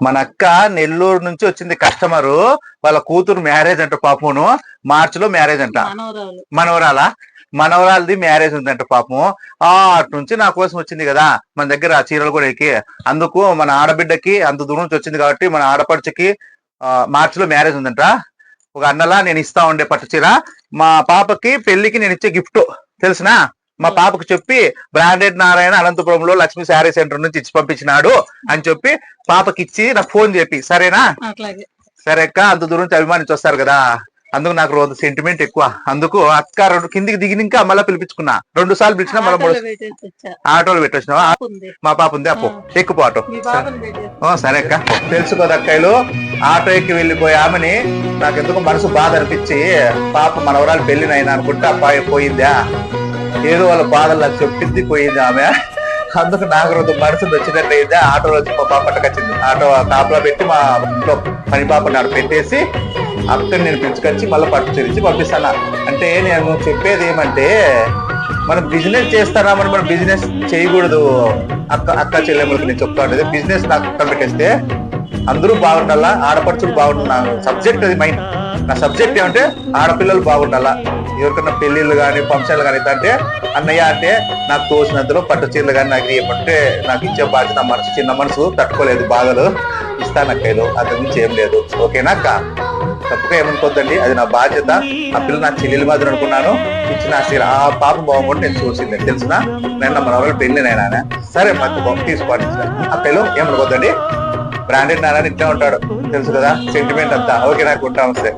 మన అక్క నెల్లూరు నుంచి వచ్చింది కస్టమరు. వాళ్ళ కూతురు మ్యారేజ్ అంట పాపమును. మార్చి లో మ్యారేజ్ అంట. మనవరాలది మ్యారేజ్ ఉందంట పాపము. అటు నుంచి నా కోసం వచ్చింది కదా, మన దగ్గర చీరలు కూడా ఎక్కి. అందుకు మన ఆడబిడ్డకి అంత దూరం నుంచి వచ్చింది కాబట్టి మన ఆడపడుచుకి మార్చిలో మ్యారేజ్ ఉందంట. ఒక అన్నలా నేను ఇస్తా ఉండే పట్టు చీర మా పాపకి పెళ్లికి నేను ఇచ్చే గిఫ్ట్ తెలిసినా. మా పాపకు చెప్పి బ్రాండెడ్ నారాయణ అనంతపురంలో లక్ష్మీ శారీ సెంటర్ నుంచి ఇచ్చి పంపించినాడు అని చెప్పి పాపకి ఇచ్చి నాకు ఫోన్ చెప్పి, సరేనా? సరే అక్క, అంత దూరం నుంచి అభిమానించి వస్తారు కదా, అందుకు నాకు రోజు సెంటిమెంట్ ఎక్కువ. అందుకు అక్క కిందికి దిగినాక మళ్ళీ పిలిపించుకున్నా. 2 సార్లు పిలిచినా మళ్ళీ ఆటోలు పెట్టొచ్చినావా? మా పాప ఉంది, అప్పు ఎక్కువ ఆటో. సరే అక్క, తెలుసు కదా అక్కలు ఆటో ఎక్కి వెళ్ళిపోయి ఆమెని నాకు ఎందుకు మనసు బాధ అనిపించి, పాప మనవరాలు పెళ్లినైనా అనుకుంటే అబ్బాయి పోయిందా, ఏదో వాళ్ళ బాధలు నాకు చెప్పింది, పోయింది ఆమె. అందుకు నాకు రోజు మనసు వచ్చినట్లయితే ఆటోలో వచ్చి మా పాపకి వచ్చింది. ఆటో కాపులా పెట్టి మా ఇంట్లో పని పాప నాడు పెట్టేసి అక్కడ నేను పిలుచుకొచ్చి మళ్ళీ పట్టు తెరిచి పంపిస్తాను. అంటే నేను చెప్పేది ఏమంటే, మనం బిజినెస్ చేస్తారామని మనం బిజినెస్ చేయకూడదు. అక్క చెల్లెమ్మలకు నేను చెప్తా ఉండేది, బిజినెస్ నాకు పక్కన పెట్టేస్తే అందరూ బాగుండాలా, ఆడపడుచులు బాగుండాలి. సబ్జెక్ట్ అది మైండ్. నా సబ్జెక్ట్ ఏమంటే ఆడపిల్లలు బాగుండాలా. ఎవరికన్నా పెళ్లిళ్ళు కానీ ఫంక్షన్లు కానీ అంటే అన్నయ్య అంటే నాకు తోచినంతలో పట్టు చీరలు కానీ నాకు ఏమంటే నాకు ఇచ్చే బాధ్యత. మనసు చిన్న మనసు తట్టుకోలేదు, బాధలు ఇస్తాను అక్కలు, అంతకు మించి ఏం లేదు. ఓకేనా అక్క? తప్పుగా ఏమనుకోద్దండి, అది నా బాధ్యత. ఆ పిల్ల నా చెల్లెలు మాదిరి అనుకున్నాను, ఇచ్చిన ఆ పాప బాగుంటే నేను చూసింది తెలిసిన. నేను మన వాళ్ళు పెళ్లి నైనా సరే మంచి తీసుకోండి అక్కలు, ఏమనుకోద్దండి. బ్రాండెడ్ నారాయణ ఇట్లా ఉంటాడు తెలుసు కదా, సెంటిమెంట్ అంతా. ఓకే నాకు ఉంటాం. సరే.